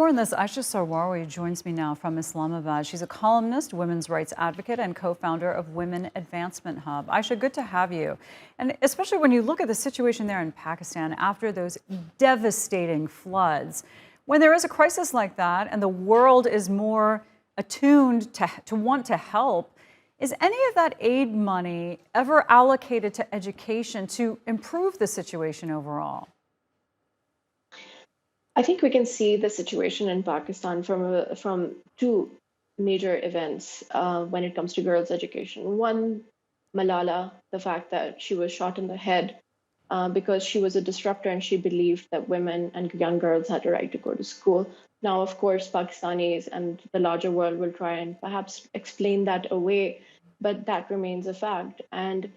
more on this, Aisha Sarwari joins me now from Islamabad. She's a columnist, women's rights advocate, and co-founder of Women Advancement Hub. Aisha, good to have you. And especially when you look at the situation there in Pakistan after those devastating floods, when there is a crisis like that and the world is more attuned to want to help, is any of that aid money ever allocated to education to improve the situation overall? I think we can see the situation in Pakistan from two major events when it comes to girls' education. One, Malala, the fact that she was shot in the head because she was a disruptor and she believed that women and young girls had a right to go to school. Now, of course, Pakistanis and the larger world will try and perhaps explain that away, but that remains a fact. And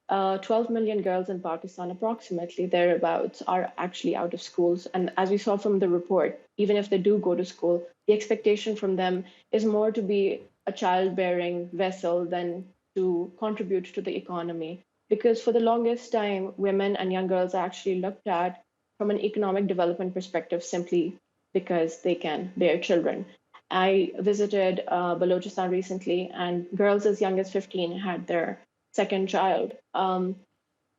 12 million girls in Pakistan, approximately thereabouts, are actually out of schools. And as we saw from the report, even if they do go to school, the expectation from them is more to be a childbearing vessel than to contribute to the economy. Because for the longest time, women and young girls are actually looked at from an economic development perspective simply because they can bear children. I visited Balochistan recently, and girls as young as 15 had their second child.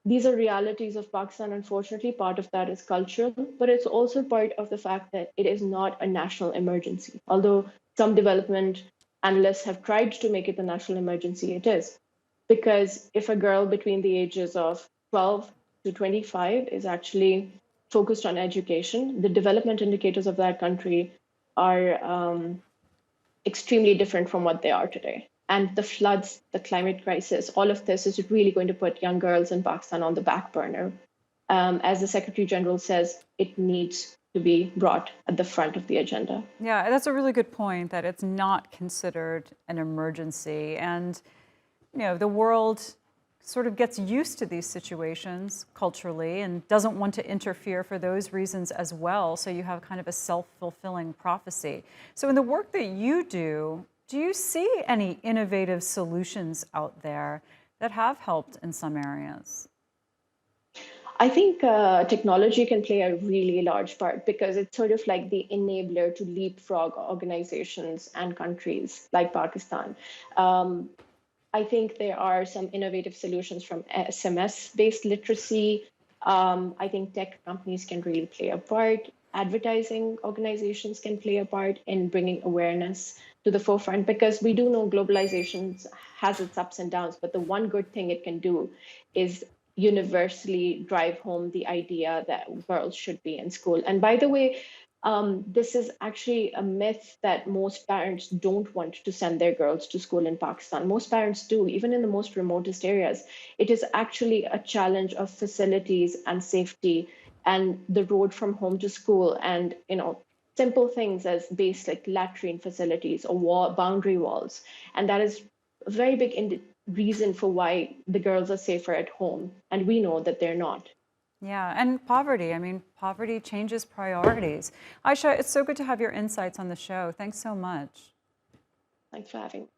These are realities of Pakistan. Unfortunately, part of that is cultural, but it's also part of the fact that it is not a national emergency. Although some development analysts have tried to make it a national emergency, it is. Because if a girl between the ages of 12 to 25 is actually focused on education, the development indicators of that country are extremely different from what they are today. And the floods, the climate crisis, all of this is really going to put young girls in Pakistan on the back burner. As the Secretary General says, it needs to be brought at the front of the agenda. Yeah, that's a really good point, that it's not considered an emergency. And, the world sort of gets used to these situations culturally and doesn't want to interfere for those reasons as well. So you have kind of a self-fulfilling prophecy. So in the work that you do you see any innovative solutions out there that have helped in some areas? I think technology can play a really large part because it's sort of like the enabler to leapfrog organizations and countries like Pakistan. I think there are some innovative solutions from SMS-based literacy. I think tech companies can really play a part. Advertising organizations can play a part in bringing awareness to the forefront because we do know globalization has its ups and downs, but the one good thing it can do is universally drive home the idea that girls should be in school. And by the way, this is actually a myth that most parents don't want to send their girls to school in Pakistan. Most parents do, even in the most remotest areas. It is actually a challenge of facilities and safety and the road from home to school and, simple things as basic latrine facilities or boundary walls. And that is a very big reason for why the girls are safer at home. And we know that they're not. Yeah, and poverty. I mean, poverty changes priorities. Aisha, it's so good to have your insights on the show. Thanks so much. Thanks for having me.